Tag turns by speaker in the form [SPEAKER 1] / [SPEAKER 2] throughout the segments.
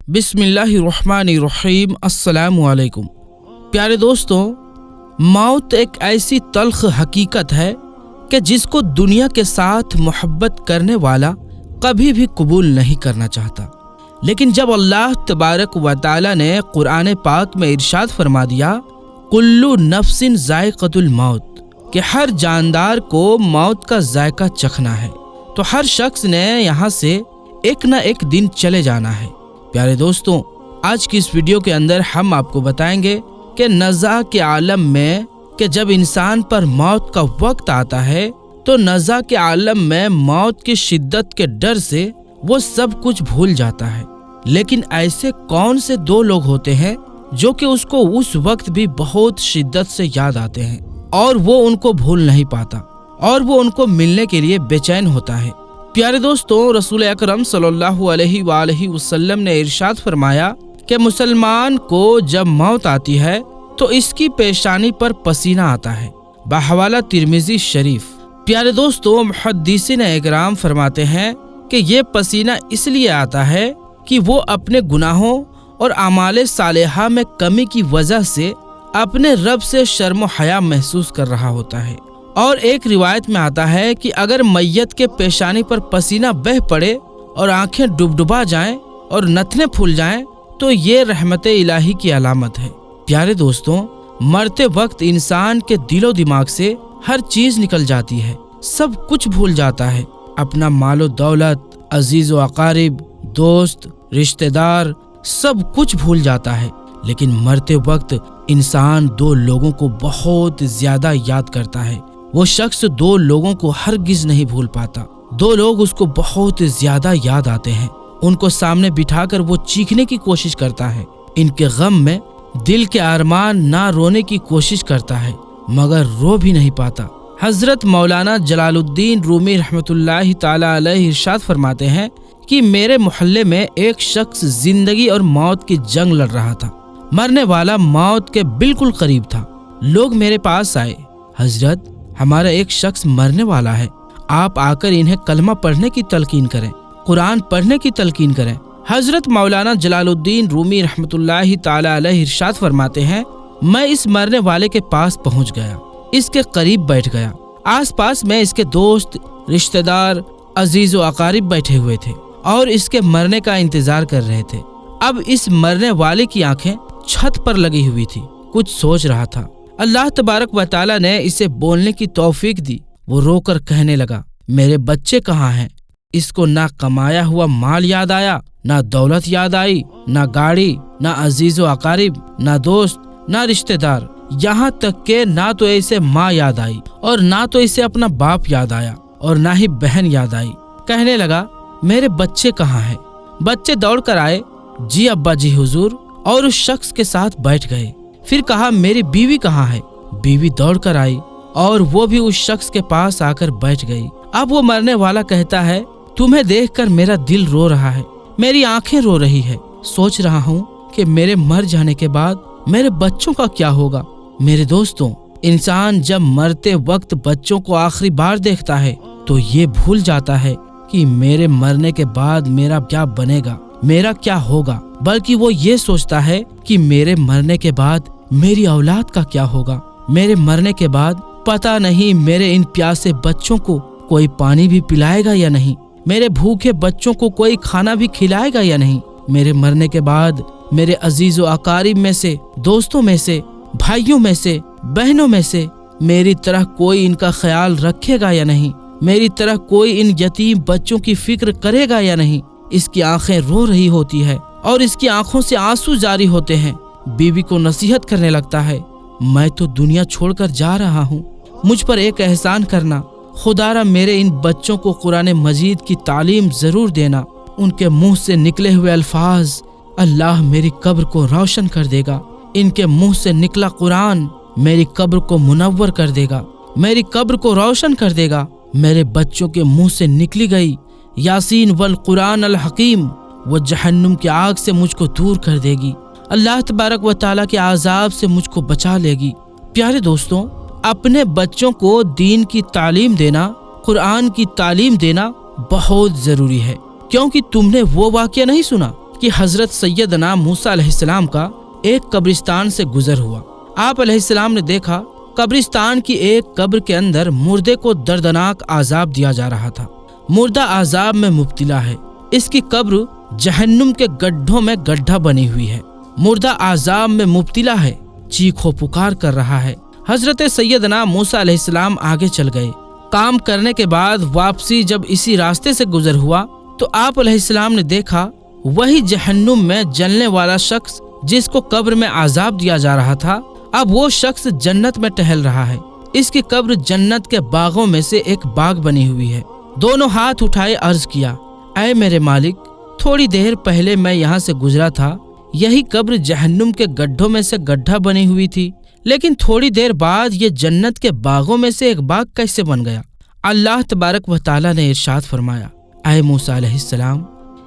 [SPEAKER 1] बिस्मिल्लाहिर्रहमानिर्रहीम। अस्सलामु अलैकुम। प्यारे दोस्तों, मौत एक ऐसी तल्ख हकीकत है कि जिसको दुनिया के साथ मोहब्बत करने वाला कभी भी कबूल नहीं करना चाहता। लेकिन जब अल्लाह तबारक व तआला ने कुरान पाक में इरशाद फरमा दिया, कुल्लु नफ्सिन जायक़तुल मौत, कि हर जानदार को मौत का जायका चखना है, तो हर शख्स ने यहाँ से एक न एक दिन चले जाना है। प्यारे दोस्तों, आज की इस वीडियो के अंदर हम आपको बताएंगे कि नज़ा के आलम में कि जब इंसान पर मौत का वक्त आता है तो नज़ा के आलम में मौत की शिद्दत के डर से वो सब कुछ भूल जाता है। लेकिन ऐसे कौन से दो लोग होते हैं जो कि उसको उस वक्त भी बहुत शिद्दत से याद आते हैं और वो उनको भूल नहीं पाता और वो उनको मिलने के लिए बेचैन होता है। प्यारे दोस्तों, रसूल अकरम सल्लल्लाहु अलैहि वसल्लम ने इरशाद फरमाया कि मुसलमान को जब मौत आती है तो इसकी पेशानी पर पसीना आता है, बहवाला तिरमिजी शरीफ। प्यारे दोस्तों, मुहद्दिसीन इकराम फरमाते हैं कि ये पसीना इसलिए आता है कि वो अपने गुनाहों और आमाले सालेहा में कमी की वजह से अपने रब से शर्म व हया महसूस कर रहा होता है। और एक रिवायत में आता है कि अगर मैयत के पेशानी पर पसीना बह पड़े और आंखें डुबडुबा जाएं और नथने फूल जाएं तो ये रहमत इलाही की अलामत है। प्यारे दोस्तों, मरते वक्त इंसान के दिलो दिमाग से हर चीज निकल जाती है, सब कुछ भूल जाता है, अपना मालो दौलत, अजीज व अकारिब, दोस्त, रिश्तेदार, सब कुछ भूल जाता है। लेकिन मरते वक्त इंसान दो लोगों को बहुत ज्यादा याद करता है। वो शख्स दो लोगों को हरगिज नहीं भूल पाता। दो लोग उसको बहुत ज्यादा याद आते हैं। उनको सामने बिठाकर वो चीखने की कोशिश करता है, इनके गम में दिल के अरमान ना रोने की कोशिश करता है, मगर रो भी नहीं पाता। हजरत मौलाना जलालुद्दीन रूमी रहमतुल्लाहि ताला अलैहि इरशाद फरमाते हैं कि मेरे मोहल्ले में एक शख्स जिंदगी और मौत की जंग लड़ रहा था। मरने वाला मौत के बिल्कुल करीब था। लोग मेरे पास आए, हजरत हमारा एक शख्स मरने वाला है, आप आकर इन्हें कलमा पढ़ने की तलकीन करें, कुरान पढ़ने की तलकीन करें। हजरत मौलाना जलालुद्दीन रूमी रहमतुल्लाहि ताला अलैहि इरशाद फरमाते हैं, मैं इस मरने वाले के पास पहुंच गया, इसके करीब बैठ गया। आसपास में इसके दोस्त, रिश्तेदार, अजीज व अकारिब बैठे हुए थे और इसके मरने का इंतजार कर रहे थे। अब इस मरने वाले की आंखें छत पर लगी हुई थी, कुछ सोच रहा था। अल्लाह तबारक व तआला ने इसे बोलने की तौफीक दी। वो रोकर कहने लगा, मेरे बच्चे कहाँ हैं? इसको ना कमाया हुआ माल याद आया, ना दौलत याद आई, ना गाड़ी, ना अजीज व अकारिब, ना दोस्त, ना रिश्तेदार, यहाँ तक के ना तो इसे माँ याद आई और ना तो इसे अपना बाप याद आया और ना ही बहन याद आई। कहने लगा, मेरे बच्चे कहाँ हैं? बच्चे दौड़ कर आए, जी अब्बा जी हुजूर, और उस शख्स के साथ बैठ गए। फिर कहा, मेरी बीवी कहाँ है? बीवी दौड़ कर आई और वो भी उस शख्स के पास आकर बैठ गई। अब वो मरने वाला कहता है, तुम्हें देखकर मेरा दिल रो रहा है, मेरी आंखें रो रही है। सोच रहा हूँ कि मेरे मर जाने के बाद मेरे बच्चों का क्या होगा। मेरे दोस्तों, इंसान जब मरते वक्त बच्चों को आखिरी बार देखता है तो ये भूल जाता है कि मेरे मरने के बाद मेरा क्या बनेगा, मेरा क्या होगा, बल्कि वो ये सोचता है कि मेरे मरने के बाद मेरी औलाद का क्या होगा। मेरे मरने के बाद पता नहीं मेरे इन प्यासे बच्चों को कोई पानी भी पिलाएगा या नहीं, मेरे भूखे बच्चों को कोई खाना भी खिलाएगा या नहीं। मेरे मरने के बाद मेरे अजीज व अकारिब में से, दोस्तों में से, भाइयों में से, बहनों में से मेरी तरह कोई इनका ख्याल रखेगा या नहीं, मेरी तरह कोई इन यतीम बच्चों की फिक्र करेगा या नहीं। इसकी आंखें रो रही होती है और इसकी आंखों से आंसू जारी होते हैं। बीवी को नसीहत करने लगता है, मैं तो दुनिया छोड़कर जा रहा हूँ, मुझ पर एक एहसान करना, खुदारा मेरे इन बच्चों को कुरान मजीद की तालीम जरूर देना। उनके मुंह से निकले हुए अल्फाज अल्लाह मेरी कब्र को रोशन कर देगा। इनके मुंह से निकला कुरान मेरी कब्र को मुनव्वर कर देगा, मेरी कब्र को रोशन कर देगा। मेरे बच्चों के मुंह से निकली गई यासीन वल कुरान अल हकीम वो जहन्नुम की आग से मुझको दूर कर देगी, अल्लाह तबारक व तआला के आज़ाब से मुझको बचा लेगी। प्यारे दोस्तों, अपने बच्चों को दीन की तालीम देना, कुरान की तालीम देना बहुत ज़रूरी है, क्योंकि तुमने वो वाक़या नहीं सुना کہ حضرت سیدنا موسیٰ علیہ السلام کا ایک قبرستان سے گزر ہوا۔ آپ علیہ السلام نے دیکھا قبرستان کی ایک قبر کے اندر مردے کو دردناک عذاب دیا جا رہا تھا۔ مردہ عذاب میں مبتلا ہے، اس کی قبر جہنم کے گڈھوں میں گڈھا بنی ہوئی ہے۔ مردہ عذاب میں مبتلا ہے، چیخ و پکار کر رہا ہے۔ حضرت سیدنا موسیٰ علیہ السلام آگے چل گئے۔ کام کرنے کے بعد واپسی جب اسی راستے سے گزر ہوا تو آپ علیہ السلام نے دیکھا وہی جہنم میں جلنے والا شخص جس کو قبر میں عذاب دیا جا رہا تھا، اب وہ شخص جنت میں ٹہل رہا ہے۔ اس کی قبر جنت کے باغوں میں سے ایک باغ بنی ہوئی ہے۔ دونوں ہاتھ اٹھائے عرض کیا، اے میرے مالک، تھوڑی دیر پہلے میں یہاں سے گزرا تھا، یہی قبر جہنم کے گڈھوں میں سے گڈھا بنی ہوئی تھی، لیکن تھوڑی دیر بعد یہ جنت کے باغوں میں سے ایک باغ کیسے بن گیا؟ اللہ تبارک و تعالیٰ نے ارشاد فرمایا، اے موسیٰ علیہ السلام،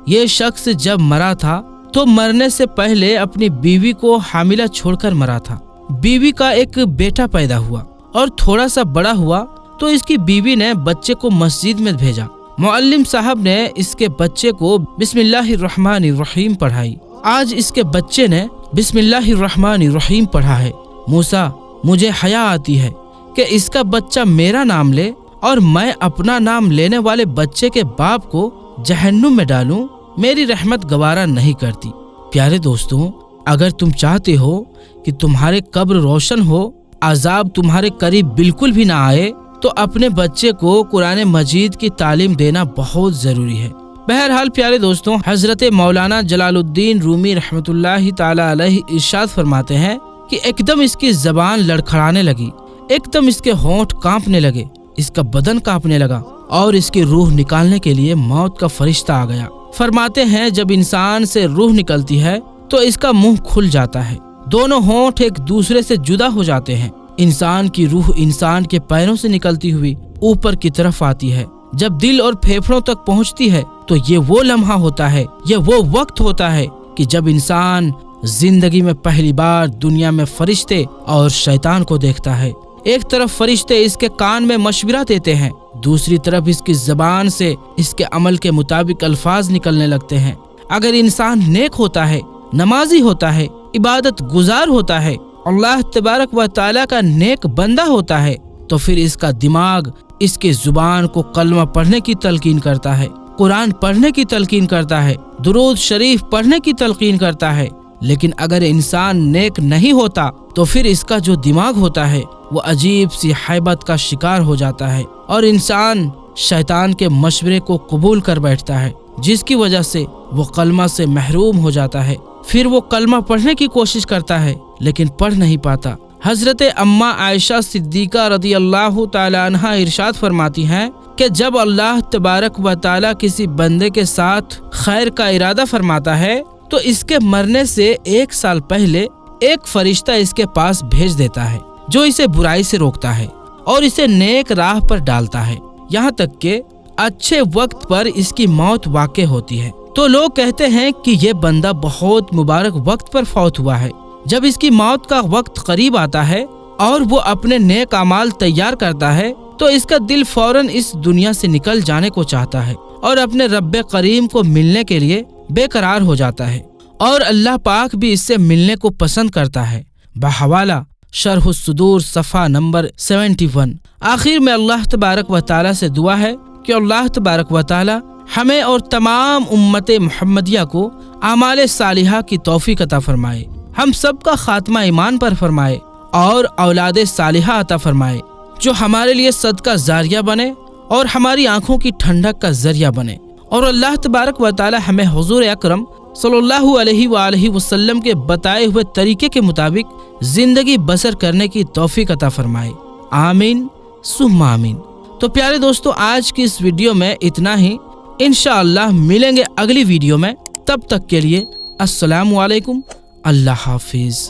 [SPEAKER 1] یہ شخص جب مرا تھا تو مرنے سے پہلے اپنی بیوی کو حاملہ چھوڑ کر مرا تھا۔ بیوی کا ایک بیٹا پیدا ہوا اور تھوڑا سا بڑا ہوا تو اس کی بیوی نے بچے کو مسجد میں بھیجا۔ معلم صاحب نے اس کے بچے کو بسم اللہ الرحمن الرحیم پڑھائی۔ آج اس کے بچے نے بسم اللہ الرحمن الرحیم پڑھا ہے۔ موسیٰ، مجھے حیا آتی ہے کہ اس کا بچہ میرا نام لے اور میں اپنا نام لینے والے بچے کے باپ کو جہنم میں ڈالوں، میری رحمت گوارا نہیں کرتی۔ پیارے دوستوں، اگر تم چاہتے ہو کہ تمہارے قبر روشن ہو، عذاب تمہارے قریب بالکل بھی نہ آئے، تو اپنے بچے کو قرآن مجید کی تعلیم دینا بہت ضروری ہے۔ بہرحال پیارے دوستوں، حضرت مولانا جلال الدین رومی رحمۃ اللہ تعالی علیہ ارشاد فرماتے ہیں کہ ایک دم اس کی زبان لڑکھڑانے لگی، ایک دم اس کے ہونٹ کانپنے لگے، اس کا بدن کانپنے لگا اور اس کی روح نکالنے کے لیے موت کا فرشتہ آ گیا۔ فرماتے ہیں جب انسان سے روح نکلتی ہے تو اس کا منہ کھل جاتا ہے، دونوں ہونٹ ایک دوسرے سے جدا ہو جاتے ہیں۔ انسان کی روح انسان کے پیروں سے نکلتی ہوئی اوپر کی طرف آتی ہے۔ جب دل اور پھیپھڑوں تک پہنچتی ہے تو یہ وہ لمحہ ہوتا ہے، یہ وہ وقت ہوتا ہے کہ جب انسان زندگی میں پہلی بار دنیا میں فرشتے اور شیطان کو دیکھتا ہے۔ ایک طرف فرشتے اس کے کان میں مشورہ دیتے ہیں، دوسری طرف اس کی زبان سے اس کے عمل کے مطابق الفاظ نکلنے لگتے ہیں۔ اگر انسان نیک ہوتا ہے، نمازی ہوتا ہے، عبادت گزار ہوتا ہے، اللہ تبارک و تعالیٰ کا نیک بندہ ہوتا ہے، تو پھر اس کا دماغ اس کی زبان کو کلمہ پڑھنے کی تلقین کرتا ہے، قرآن پڑھنے کی تلقین کرتا ہے، درود شریف پڑھنے کی تلقین کرتا ہے۔ لیکن اگر انسان نیک نہیں ہوتا تو پھر اس کا جو دماغ ہوتا ہے وہ عجیب سی حیبت کا شکار ہو جاتا ہے اور انسان شیطان کے مشورے کو قبول کر بیٹھتا ہے، جس کی وجہ سے وہ کلمہ سے محروم ہو جاتا ہے۔ پھر وہ کلمہ پڑھنے کی کوشش کرتا ہے لیکن پڑھ نہیں پاتا۔ حضرت اماں عائشہ صدیقہ رضی اللہ تعالی عنہا ارشاد فرماتی ہیں کہ جب اللہ تبارک و تعالی کسی بندے کے ساتھ خیر کا ارادہ فرماتا ہے تو اس کے مرنے سے 1 سال پہلے ایک فرشتہ اس کے پاس بھیج دیتا ہے جو اسے برائی سے روکتا ہے اور اسے نیک راہ پر ڈالتا ہے، یہاں تک کہ اچھے وقت پر اس کی موت واقع ہوتی ہے۔ تو لوگ کہتے ہیں کہ یہ بندہ بہت مبارک وقت پر فوت ہوا ہے۔ جب اس کی موت کا وقت قریب آتا ہے اور وہ اپنے نیک اعمال تیار کرتا ہے تو اس کا دل فوراً اس دنیا سے نکل جانے کو چاہتا ہے اور اپنے رب کریم کو ملنے کے لیے بے قرار ہو جاتا ہے، اور اللہ پاک بھی اس سے ملنے کو پسند کرتا ہے۔ بحوالہ شرح الصدور صفحہ نمبر 71۔ آخر میں اللہ تبارک و تعالیٰ سے دعا ہے کہ اللہ تبارک و تعالیٰ ہمیں اور تمام امت محمدیہ کو اعمال صالحہ کی توفیق عطا فرمائے، ہم سب کا خاتمہ ایمان پر فرمائے اور اولاد صالحہ عطا فرمائے جو ہمارے لیے صدقہ جاریہ بنے اور ہماری آنکھوں کی ٹھنڈک کا ذریعہ بنے، اور اللہ تبارک و تعالی ہمیں حضور اکرم صلی اللہ علیہ وآلہ وسلم کے بتائے ہوئے طریقے کے مطابق زندگی بسر کرنے کی توفیق عطا فرمائے، آمین ثم آمین۔ تو پیارے دوستو، آج کی اس ویڈیو میں اتنا ہی، انشاءاللہ ملیں گے اگلی ویڈیو میں، تب تک کے لیے السلام علیکم، اللہ حافظ۔